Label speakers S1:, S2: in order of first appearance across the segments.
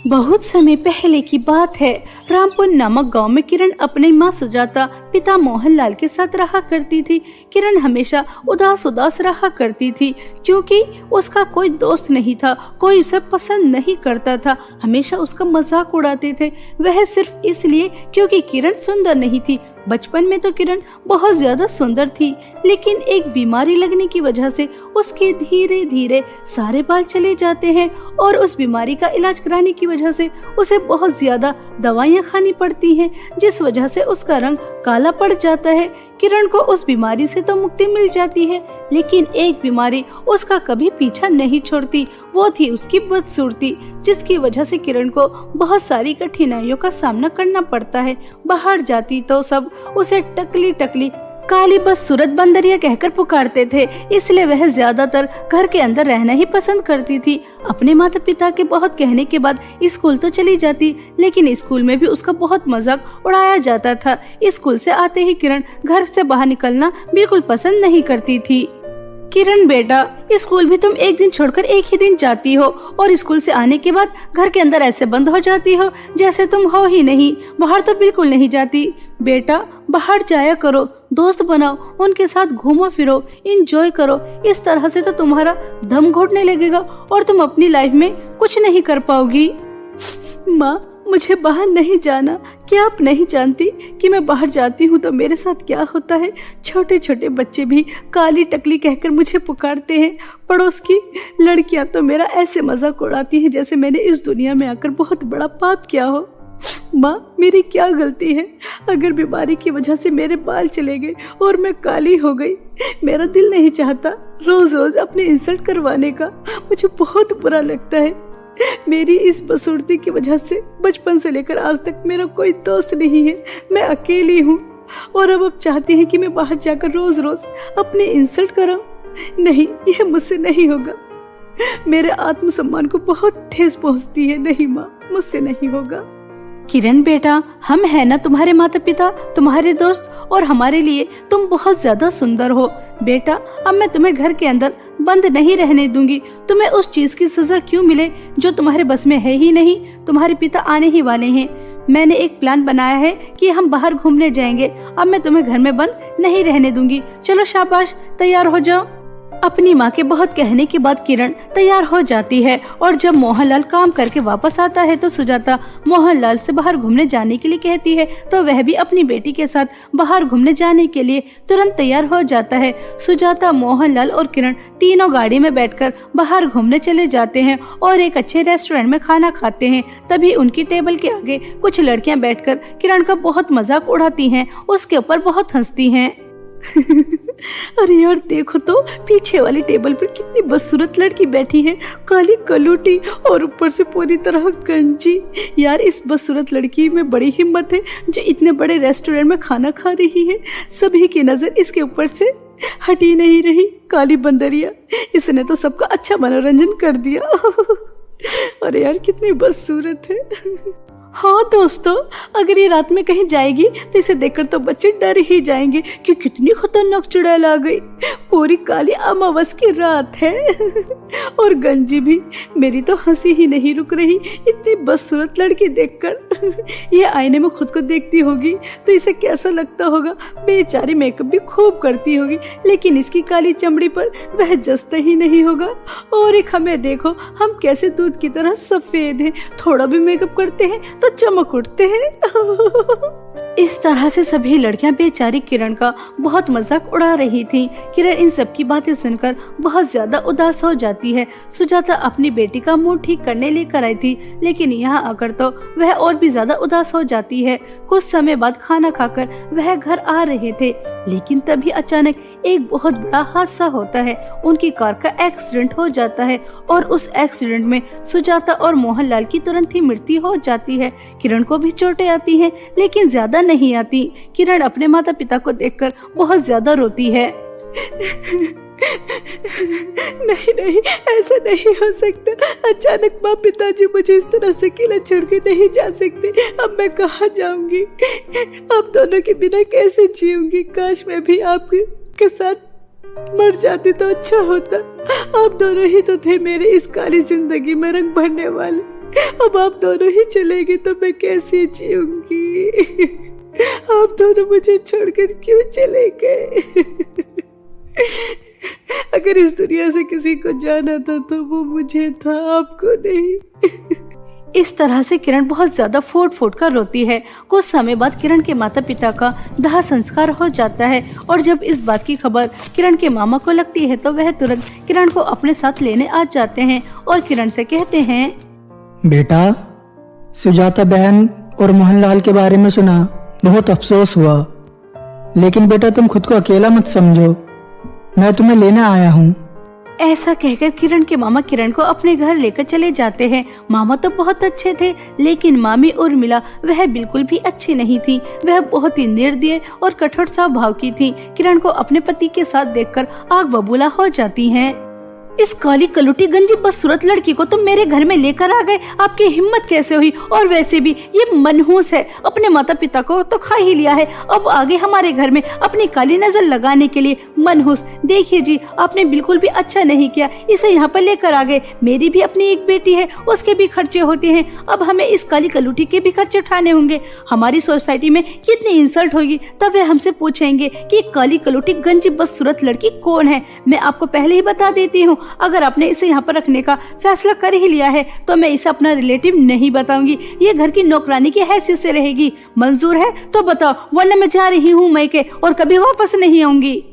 S1: बहुत समय पहले की बात है। रामपुर नामक गांव में किरण अपनी माँ सुजाता, पिता मोहनलाल के साथ रहा करती थी। किरण हमेशा उदास उदास रहा करती थी क्योंकि उसका कोई दोस्त नहीं था, कोई उसे पसंद नहीं करता था। हमेशा उसका मजाक उड़ाते थे, वह सिर्फ इसलिए क्योंकि किरण सुंदर नहीं थी। बचपन में तो किरण बहुत ज्यादा सुंदर थी, लेकिन एक बीमारी लगने की वजह से उसके धीरे धीरे सारे बाल चले जाते हैं और उस बीमारी का इलाज कराने की वजह से उसे बहुत ज्यादा दवाइयाँ खानी पड़ती हैं, जिस वजह से उसका रंग काला पड़ जाता है। किरण को उस बीमारी से तो मुक्ति मिल जाती है, लेकिन एक बीमारी उसका कभी पीछा नहीं छोड़ती, वो थी उसकी बदसूरती, जिसकी वजह से किरण को बहुत सारी कठिनाइयों का सामना करना पड़ता है। बाहर जाती तो सब उसे टकली टकली काली बदसूरत बंदरिया कहकर पुकारते थे, इसलिए वह ज्यादातर घर के अंदर रहना ही पसंद करती थी। अपने माता पिता के बहुत कहने के बाद स्कूल तो चली जाती, लेकिन स्कूल में भी उसका बहुत मजाक उड़ाया जाता था। स्कूल से आते ही किरण घर से बाहर निकलना बिल्कुल पसंद नहीं करती थी। किरण बेटा, स्कूल भी तुम एक दिन छोड़कर एक ही दिन जाती हो और स्कूल से आने के बाद घर के अंदर ऐसे बंद हो जाती हो जैसे तुम हो ही नहीं। बाहर तो बिल्कुल नहीं जाती। बेटा बाहर जाया करो, दोस्त बनाओ, उनके साथ घूमो फिरो, एंजॉय करो। इस तरह से तो तुम्हारा दम घुटने लगेगा और तुम अपनी लाइफ में कुछ नहीं कर पाओगी। माँ, मुझे बाहर नहीं जाना। क्या आप नहीं जानती कि मैं बाहर जाती हूँ तो मेरे साथ क्या होता है? छोटे छोटे बच्चे भी काली टकली कहकर मुझे पुकारते हैं। पड़ोस की लड़कियां तो मेरा ऐसे मजाक उड़ाती हैं जैसे मैंने इस दुनिया में आकर बहुत बड़ा पाप किया हो। माँ, मेरी क्या गलती है? अगर बीमारी की वजह से मेरे बाल चले गए और मैं काली हो गई, मेरा दिल नहीं चाहता रोज रोज अपने इंसल्ट करवाने का। मुझे बहुत बुरा लगता है। मेरी इस बदसूरती की वजह से बचपन से लेकर आज तक मेरा कोई दोस्त नहीं है। मैं अकेली हूँ और अब चाहती है कि मैं बाहर जाकर रोज रोज अपने इंसल्ट कराऊं। नहीं, यह मुझसे नहीं होगा। मेरे आत्मसम्मान को बहुत ठेस पहुँचती है। नहीं माँ, मुझसे नहीं होगा। किरण बेटा, हम है ना तुम्हारे माता पिता, तुम्हारे दोस्त, और हमारे लिए तुम बहुत ज्यादा सुंदर हो। बेटा, अब मैं तुम्हें घर के अंदर बंद नहीं रहने दूंगी। तुम्हें उस चीज की सजा क्यों मिले जो तुम्हारे बस में है ही नहीं। तुम्हारे पिता आने ही वाले हैं। मैंने एक प्लान बनाया है कि हम बाहर घूमने जाएंगे। अब मैं तुम्हें घर में बंद नहीं रहने दूंगी। चलो शाबाश, तैयार हो जाओ। अपनी माँ के बहुत कहने के बाद किरण तैयार हो जाती है और जब मोहनलाल काम करके वापस आता है तो सुजाता मोहनलाल से बाहर घूमने जाने के लिए कहती है, तो वह भी अपनी बेटी के साथ बाहर घूमने जाने के लिए तुरंत तैयार हो जाता है। सुजाता, मोहनलाल और किरण तीनों गाड़ी में बैठकर बाहर घूमने चले जाते हैं और एक अच्छे रेस्टोरेंट में खाना खाते हैं। तभी उनकी टेबल के आगे कुछ लड़कियां बैठकर किरण का बहुत मजाक उड़ाती हैं, उसके ऊपर बहुत हंसती हैं। अरे यार, देखो तो पीछे वाली टेबल पर कितनी बदसूरत लड़की बैठी है, काली कलूटी और ऊपर से पूरी तरह गंजी। यार, इस बदसूरत लड़की में बड़ी हिम्मत है जो इतने बड़े रेस्टोरेंट में खाना खा रही है। सभी की नजर इसके ऊपर से हटी नहीं रही। काली बंदरिया, इसने तो सबका अच्छा मनोरंजन कर दिया। अरे यार, कितनी बदसूरत है। हाँ दोस्तों, अगर ये रात में कहीं जाएगी तो इसे देखकर तो बच्चे डर ही जाएंगे कि कितनी खतरनाक चुड़ैल आ गई। पूरी काली अमावस की रात है और गंजी भी। मेरी तो हंसी ही नहीं रुक रही इतनी बदसूरत लड़की देखकर। ये आईने में खुद को देखती होगी तो इसे कैसा लगता होगा। बेचारी मेकअप भी खूब करती होगी, लेकिन इसकी काली चमड़ी पर वह जचता ही नहीं होगा। और एक हमें देखो, हम कैसे दूध की तरह सफेद हैं। थोड़ा भी मेकअप करते हैं तो चमक उठते हैं। इस तरह से सभी लड़कियां बेचारी किरण का बहुत मजाक उड़ा रही थीं। किरण इन सब की बातें सुनकर बहुत ज्यादा उदास हो जाती है। सुजाता अपनी बेटी का मूड ठीक करने लेकर आई थी, लेकिन यहाँ आकर तो वह और भी ज्यादा उदास हो जाती है। कुछ समय बाद खाना खाकर वह घर आ रहे थे, लेकिन तभी अचानक एक बहुत बड़ा हादसा होता है। उनकी कार का एक्सीडेंट हो जाता है और उस एक्सीडेंट में सुजाता और मोहनलाल की तुरंत ही मृत्यु हो जाती है। किरण को भी चोटें आती हैं, लेकिन ज्यादा नहीं आती। किरण अपने माता पिता को देखकर बहुत ज्यादा रोती है। नहीं नहीं, ऐसा नहीं हो सकता। अचानक माँ पिताजी मुझे इस तरह से अकेला छोड़ के नहीं जा सकते। अब मैं कहाँ जाऊंगी? आप दोनों के बिना कैसे जीऊंगी? काश मैं भी आपके साथ मर जाती तो अच्छा होता। आप दोनों ही तो थे मेरे इस काली जिंदगी में रंग भरने वाले। अब आप दोनों ही चले गए तो मैं कैसे जीऊंगी? आप दोनों मुझे छोड़कर क्यों चले गए? अगर इस दुनिया से किसी को जाना था तो वो मुझे था, आपको नहीं। इस तरह से किरण बहुत ज्यादा फूट फूट कर रोती है। कुछ समय बाद किरण के माता पिता का दाह संस्कार हो जाता है और जब इस बात की खबर किरण के मामा को लगती है तो वह तुरंत किरण को अपने साथ लेने आ जाते हैं और किरण से कहते हैं,
S2: बेटा, सुजाता बहन और मोहनलाल के बारे में सुना, बहुत अफसोस हुआ, लेकिन बेटा तुम खुद को अकेला मत समझो, मैं तुम्हें लेने आया हूँ।
S1: ऐसा कहकर किरण के मामा किरण को अपने घर लेकर चले जाते हैं। मामा तो बहुत अच्छे थे, लेकिन मामी उर्मिला वह बिल्कुल भी अच्छी नहीं थी। वह बहुत ही निर्दयी और कठोर स्वभाव की थी। किरण को अपने पति के साथ देखकर आग बबूला हो जाती हैं। इस काली कलुटी गंजी बदसूरत लड़की को तुम मेरे घर में लेकर आ गए, आपकी हिम्मत कैसे हुई? और वैसे भी ये मनहूस है, अपने माता पिता को तो खा ही लिया है, अब आगे हमारे घर में अपनी काली नजर लगाने के लिए। मनहूस, देखिए जी, आपने बिल्कुल भी अच्छा नहीं किया, इसे यहाँ पर लेकर आ गए। मेरी भी अपनी एक बेटी है, उसके भी खर्चे होते हैं, अब हमें इस काली कलुटी के भी खर्चे उठाने होंगे। हमारी सोसाइटी में कितनी इंसल्ट होगी, तब वे हमसे पूछेंगे कि काली कलुटी गंजी बदसूरत लड़की कौन है। मैं आपको पहले ही बता देती हूँ, अगर आपने इसे यहाँ पर रखने का फैसला कर ही लिया है तो मैं इसे अपना रिलेटिव नहीं बताऊंगी, ये घर की नौकरानी की हैसियत से रहेगी। मंजूर है तो बताओ, वरना मैं जा रही हूँ मैके और कभी वापस नहीं आऊंगी।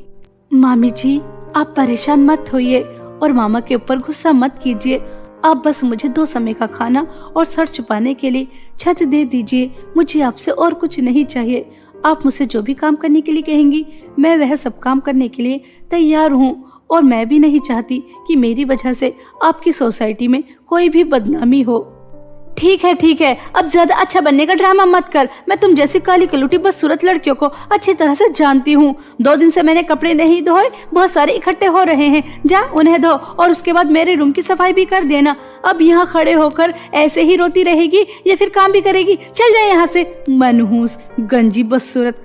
S1: मामी जी, आप परेशान मत होइए और मामा के ऊपर गुस्सा मत कीजिए। आप बस मुझे 2 समय का खाना और सर छुपाने के लिए छत दे दीजिए, मुझे आपसे और कुछ नहीं चाहिए। आप मुझसे जो भी काम करने के लिए कहेंगी, मैं वह सब काम करने के लिए तैयार हूँ और मैं भी नहीं चाहती कि मेरी वजह से आपकी सोसाइटी में कोई भी बदनामी हो। ठीक है, अब ज्यादा अच्छा बनने का ड्रामा मत कर। मैं तुम जैसी काली कलुटी बदसूरत लड़कियों को अच्छी तरह से जानती हूँ। 2 दिन से मैंने कपड़े नहीं धोए, बहुत सारे इकट्ठे हो रहे हैं, जा उन्हें धो और उसके बाद मेरे रूम की सफाई भी कर देना। अब यहाँ खड़े होकर ऐसे ही रोती रहेगी या फिर काम भी करेगी? चल जाए यहाँ से, मनहूस गंजी बदसूरत।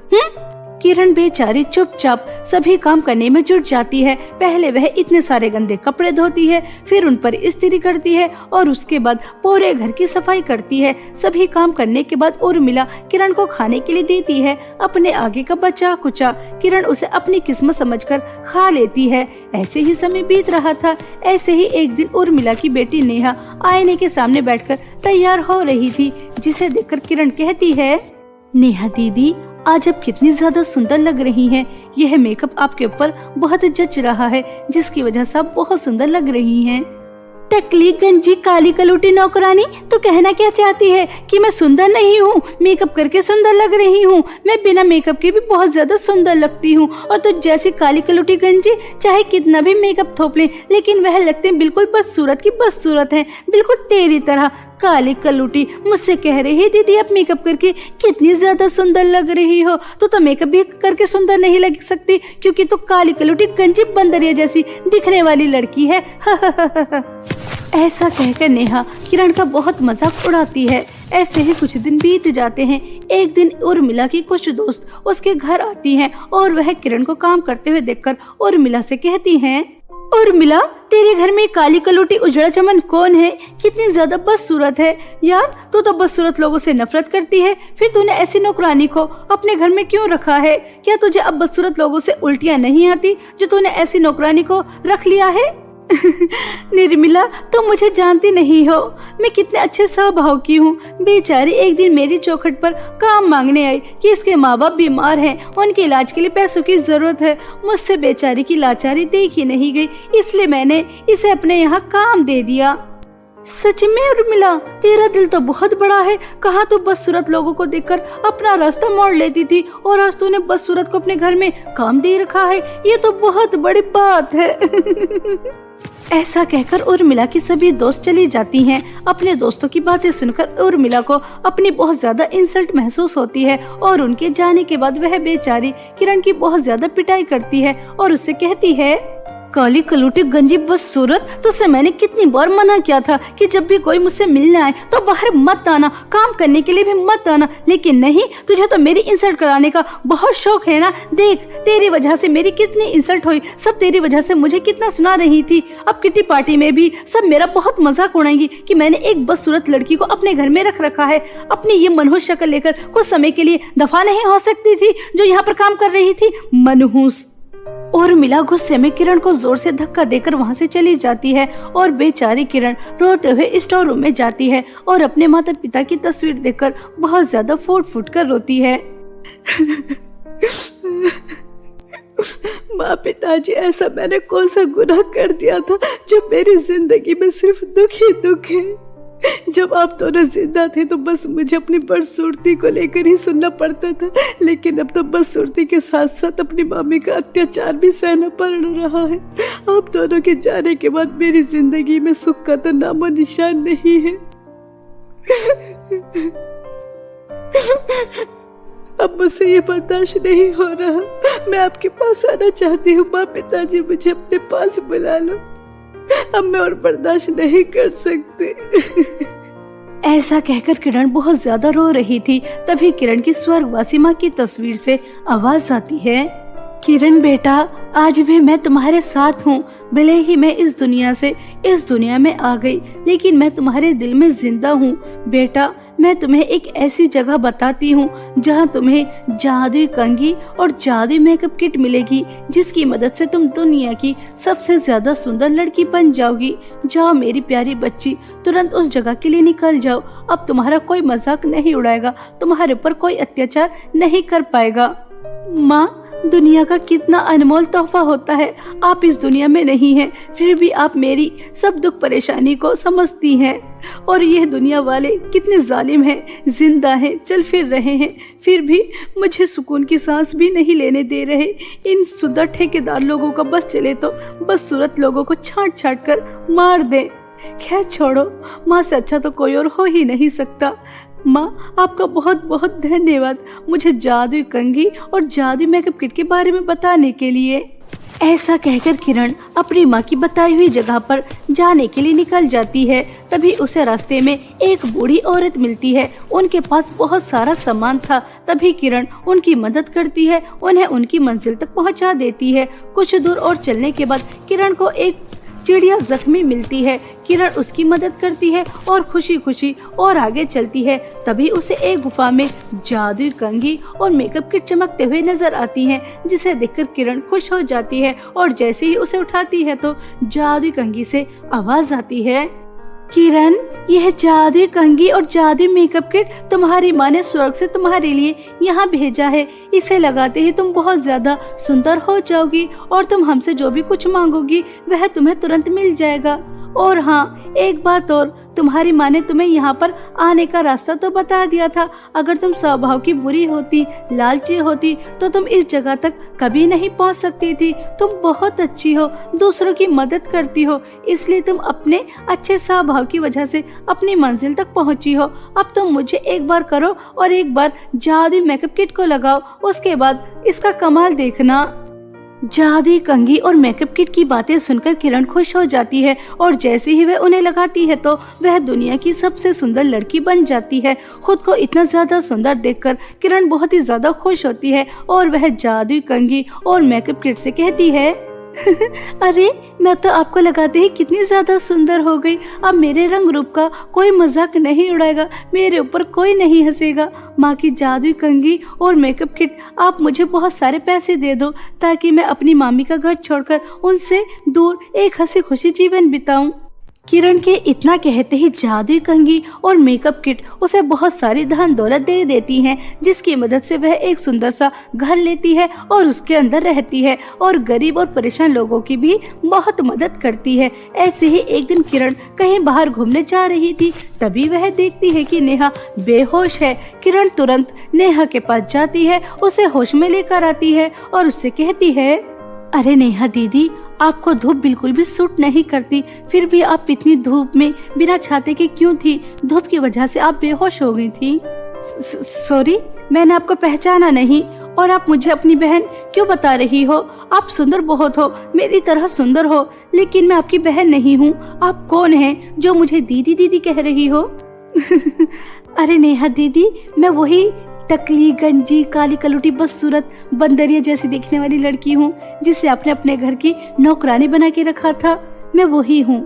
S1: किरण बेचारी चुपचाप सभी काम करने में जुट जाती है। पहले वह इतने सारे गंदे कपड़े धोती है, फिर उन पर इस्त्री करती है और उसके बाद पूरे घर की सफाई करती है। सभी काम करने के बाद उर्मिला किरण को खाने के लिए देती है। अपने आगे का बचा कुचा किरण उसे अपनी किस्मत समझकर खा लेती है। ऐसे ही समय बीत रहा था। ऐसे ही एक दिन उर्मिला की बेटी नेहा आईने के सामने बैठकर तैयार हो रही थी, जिसे देखकर किरण कहती है, नेहा दीदी, आज आप कितनी ज्यादा सुंदर लग रही हैं। यह मेकअप आपके ऊपर बहुत जच रहा है, जिसकी वजह से आप बहुत सुंदर लग रही हैं। टकली गंजी काली कलूटी नौकरानी, तो कहना क्या चाहती है कि मैं सुंदर नहीं हूँ, मेकअप करके सुंदर लग रही हूँ? मैं बिना मेकअप के भी बहुत ज्यादा सुंदर लगती हूँ और तो जैसी काली कलूटी गंजी चाहे कितना भी मेकअप थोप ले, लेकिन वह लगते हैं बिल्कुल बदसूरत की बदसूरत है, बिल्कुल तेरी तरह। काली कलूटी मुझसे कह रही है, दीदी आप मेकअप करके कितनी ज्यादा सुंदर लग रही हो। तो मेकअप भी करके सुंदर नहीं लग सकती, क्योंकि तो काली कलूटी गंजी बंदरिया जैसी दिखने वाली लड़की है। ऐसा कहकर नेहा किरण का बहुत मजाक उड़ाती है। ऐसे ही कुछ दिन बीत जाते हैं। एक दिन उर्मिला की कुछ दोस्त उसके घर आती हैं और वह किरण को काम करते हुए देखकर उर्मिला से कहती हैं, उर्मिला, तेरे घर में काली कलूटी उजड़ा चमन कौन है? कितनी ज्यादा बदसूरत है यार। तू तो बदसूरत लोगों से नफरत करती है, फिर तूने ऐसी नौकरानी को अपने घर में क्यों रखा है? क्या तुझे अब बदसूरत लोगों से उल्टियाँ नहीं आती जो तूने ऐसी नौकरानी को रख लिया है? निर्मिला, तुम मुझे जानती नहीं हो, मैं कितने अच्छे स्वभाव की हूँ। बेचारी एक दिन मेरी चौखट पर काम मांगने आई कि इसके माँ बाप बीमार हैं, उनके इलाज के लिए पैसों की जरूरत है। मुझसे बेचारी की लाचारी देखी नहीं गई, इसलिए मैंने इसे अपने यहाँ काम दे दिया। सच में उर्मिला, तेरा दिल तो बहुत बड़ा है। कहाँ तो बदसूरत लोगों को देखकर अपना रास्ता मोड़ लेती थी और आज तूने बदसूरत को अपने घर में काम दे रखा है। ये तो बहुत बड़ी बात है। ऐसा कहकर उर्मिला की सभी दोस्त चली जाती हैं। अपने दोस्तों की बातें सुनकर उर्मिला को अपनी बहुत ज्यादा इंसल्ट महसूस होती है और उनके जाने के बाद वह बेचारी किरण की बहुत ज्यादा पिटाई करती है और उससे कहती है, काली कलूटी गंजी बदसूरत, तुझसे मैंने कितनी बार मना किया था कि जब भी कोई मुझसे मिलने आए तो बाहर मत आना, काम करने के लिए भी मत आना, लेकिन नहीं, तुझे तो मेरी इंसल्ट कराने का बहुत शौक है ना। देख, तेरी वजह से मेरी कितनी इंसल्ट हुई, सब तेरी वजह से मुझे कितना सुना रही थी। अब किटी पार्टी में भी सब मेरा बहुत मजाक उड़ाएंगी कि मैंने एक बदसूरत लड़की को अपने घर में रख रखा है। अपनी ये मनहूस शक्ल लेकर कुछ समय के लिए दफा नहीं हो सकती थी जो यहाँ पर काम कर रही थी, मनहूस। और मिला गुस्से में किरण को जोर से धक्का देकर वहाँ से चली जाती है और बेचारी किरण रोते हुए स्टोर रूम में जाती है और अपने माता पिता की तस्वीर देखकर बहुत ज्यादा फूट फूट कर रोती है। माँ, पिताजी, ऐसा मैंने कौन सा गुनाह कर दिया था जब मेरी जिंदगी में सिर्फ दुख ही दुख है। जब आप दोनों जिंदा थे तो बस मुझे अपनी बदसूरती को लेकर ही सुनना पड़ता था, लेकिन अब तो बदसूरती के साथ साथ अपनी मामी का अत्याचार भी सहना पड़ रहा है। आप दोनों के जाने के बाद मेरी जिंदगी में सुख का तो नामो निशान नहीं है। अब मुझसे ये बर्दाश्त नहीं हो रहा, मैं आपके पास आना चाहती हूँ। माँ, पिताजी, मुझे अपने पास बुला लो, अब मैं और बर्दाश्त नहीं कर सकती। ऐसा कहकर किरण बहुत ज्यादा रो रही थी। तभी किरण की स्वर्गवासी माँ की तस्वीर से आवाज आती है, किरण बेटा, आज भी मैं तुम्हारे साथ हूँ। भले ही मैं इस दुनिया से इस दुनिया में आ गई, लेकिन मैं तुम्हारे दिल में जिंदा हूँ। बेटा, मैं तुम्हें एक ऐसी जगह बताती हूँ जहाँ तुम्हें जादुई कंघी और जादुई मेकअप किट मिलेगी, जिसकी मदद से तुम दुनिया की सबसे ज्यादा सुंदर लड़की बन जाओगी। जाओ मेरी प्यारी बच्ची, तुरंत उस जगह के लिए निकल जाओ। अब तुम्हारा कोई मजाक नहीं उड़ाएगा, तुम्हारे ऊपर कोई अत्याचार नहीं कर पाएगा। माँ, दुनिया का कितना अनमोल तोहफा होता है। आप इस दुनिया में नहीं हैं, फिर भी आप मेरी सब दुख परेशानी को समझती हैं। और यह दुनिया वाले कितने जालिम हैं, जिंदा हैं, चल फिर रहे हैं, फिर भी मुझे सुकून की सांस भी नहीं लेने दे रहे। इन सुधर ठेकेदार लोगों का बस चले तो बदसूरत लोगों को छांट छांट कर मार दें। खैर छोड़ो, माँ से अच्छा तो कोई और हो ही नहीं सकता। माँ, आपका बहुत बहुत धन्यवाद मुझे जादुई कंघी और जादुई मेकअप किट के बारे में बताने के लिए। ऐसा कहकर किरण अपनी माँ की बताई हुई जगह पर जाने के लिए निकल जाती है। तभी उसे रास्ते में एक बूढ़ी औरत मिलती है। उनके पास बहुत सारा सामान था। तभी किरण उनकी मदद करती है, उन्हें उनकी मंजिल तक पहुँचा देती है। कुछ दूर और चलने के बाद किरण को एक चिड़िया जख्मी मिलती है। किरण उसकी मदद करती है और खुशी खुशी और आगे चलती है। तभी उसे एक गुफा में जादुई कंघी और मेकअप किट चमकते हुए नजर आती हैं, जिसे देखकर किरण खुश हो जाती है और जैसे ही उसे उठाती है तो जादुई कंघी से आवाज आती है, किरण, यह जादुई कंघी और जादुई मेकअप किट तुम्हारी माँ ने स्वर्ग से तुम्हारे लिए यहाँ भेजा है। इसे लगाते ही तुम बहुत ज्यादा सुंदर हो जाओगी और तुम हमसे जो भी कुछ मांगोगी वह तुम्हें तुरंत मिल जाएगा। और हाँ, एक बात और, तुम्हारी माँ ने तुम्हें यहाँ पर आने का रास्ता तो बता दिया था। अगर तुम स्वभाव की बुरी होती, लालची होती तो तुम इस जगह तक कभी नहीं पहुँच सकती थी। तुम बहुत अच्छी हो, दूसरों की मदद करती हो, इसलिए तुम अपने अच्छे स्वभाव की वजह से अपनी मंजिल तक पहुँची हो। अब तुम मुझे एक बार करो और एक बार जादुई मेकअप किट को लगाओ, उसके बाद इसका कमाल देखना। जादुई कंघी और मेकअप किट की बातें सुनकर किरण खुश हो जाती है और जैसे ही वह उन्हें लगाती है तो वह दुनिया की सबसे सुंदर लड़की बन जाती है। खुद को इतना ज्यादा सुंदर देखकर किरण बहुत ही ज्यादा खुश होती है और वह जादुई कंघी और मेकअप किट से कहती है, अरे, मैं तो आपको लगाते ही कितनी ज्यादा सुंदर हो गई। अब मेरे रंग रूप का कोई मजाक नहीं उड़ाएगा, मेरे ऊपर कोई नहीं हंसेगा। माँ की जादुई कंघी और मेकअप किट, आप मुझे बहुत सारे पैसे दे दो ताकि मैं अपनी मामी का घर छोड़कर उनसे दूर एक हंसी खुशी जीवन बिताऊं। किरण के इतना कहते ही जादुई कंघी और मेकअप किट उसे बहुत सारी धन दौलत दे देती हैं, जिसकी मदद से वह एक सुंदर सा घर लेती है और उसके अंदर रहती है और गरीब और परेशान लोगों की भी बहुत मदद करती है। ऐसे ही एक दिन किरण कहीं बाहर घूमने जा रही थी। तभी वह देखती है कि नेहा बेहोश है। किरण तुरंत नेहा के पास जाती है, उसे होश में लेकर आती है और उससे कहती है, अरे नेहा दीदी, आपको धूप बिल्कुल भी सूट नहीं करती, फिर भी आप इतनी धूप में बिना छाते के क्यों थी? धूप की वजह से आप बेहोश हो गई थी। सॉरी, मैंने आपको पहचाना नहीं। और आप मुझे अपनी बहन क्यों बता रही हो? आप सुंदर बहुत हो, मेरी तरह सुंदर हो, लेकिन मैं आपकी बहन नहीं हूँ। आप कौन हैं जो मुझे दीदी दीदी कह रही हो? अरे नेहा दीदी, मैं वही टकली गंजी काली कलूटी बदसूरत बंदरिया जैसी दिखने वाली लड़की हूँ जिसे आपने अपने घर की नौकरानी बना के रखा था। मैं वही हूँ।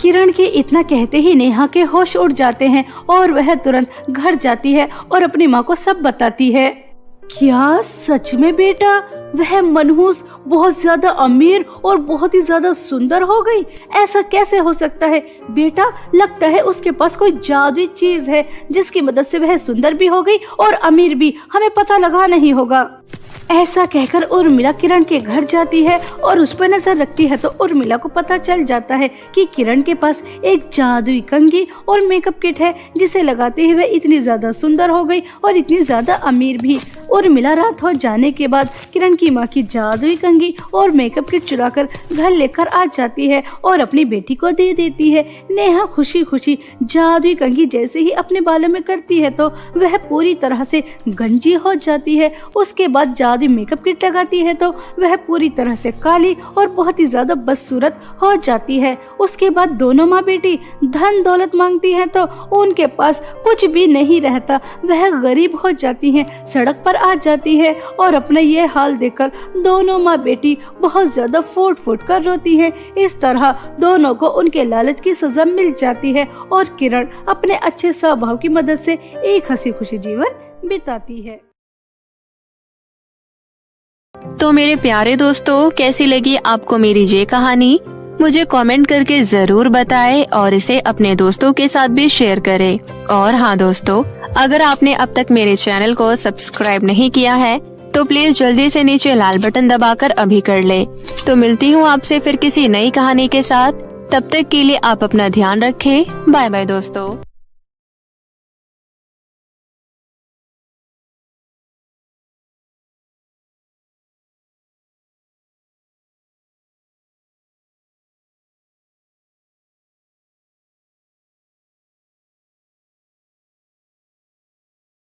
S1: किरण के इतना कहते ही नेहा के होश उड़ जाते हैं और वह तुरंत घर जाती है और अपनी माँ को सब बताती है। क्या सच में बेटा वह मनहूस बहुत ज्यादा अमीर और बहुत ही ज्यादा सुंदर हो गई? ऐसा कैसे हो सकता है बेटा? लगता है उसके पास कोई जादुई चीज है जिसकी मदद से वह सुंदर भी हो गई और अमीर भी, हमें पता लगा नहीं होगा। ऐसा कहकर उर्मिला किरण के घर जाती है और उस पर नजर रखती है तो उर्मिला को पता चल जाता है कि किरण के पास एक जादुई कंघी और मेकअप किट है जिसे लगाते ही वह इतनी ज्यादा सुंदर हो गई और इतनी ज्यादा अमीर भी। उर्मिला रात हो जाने के बाद किरण की माँ की जादुई कंघी और मेकअप किट चुराकर घर लेकर आ जाती है और अपनी बेटी को दे देती है। नेहा खुशी खुशी जादुई कंघी जैसे ही अपने बालों में करती है तो वह पूरी तरह से गंजी हो जाती है। उसके बाद जादुई मेकअप किट लगाती है तो वह पूरी तरह से काली और बहुत ही ज्यादा बदसूरत हो जाती है। उसके बाद दोनों माँ बेटी धन दौलत मांगती हैं तो उनके पास कुछ भी नहीं रहता। वह गरीब हो जाती हैं, सड़क पर आ जाती है और अपना ये हाल देखकर दोनों माँ बेटी बहुत ज्यादा फूट फूट कर रोती हैं। इस तरह दोनों को उनके लालच की सजा मिल जाती है और किरण अपने अच्छे स्वभाव की मदद से एक हंसी खुशी जीवन बिताती है।
S3: तो मेरे प्यारे दोस्तों, कैसी लगी आपको मेरी ये कहानी? मुझे कमेंट करके जरूर बताएं और इसे अपने दोस्तों के साथ भी शेयर करें। और हाँ दोस्तों, अगर आपने अब तक मेरे चैनल को सब्सक्राइब नहीं किया है तो प्लीज जल्दी से नीचे लाल बटन दबाकर अभी कर ले। तो मिलती हूँ आपसे फिर किसी नई कहानी के साथ। तब तक के लिए आप अपना ध्यान रखें। बाय बाय दोस्तों।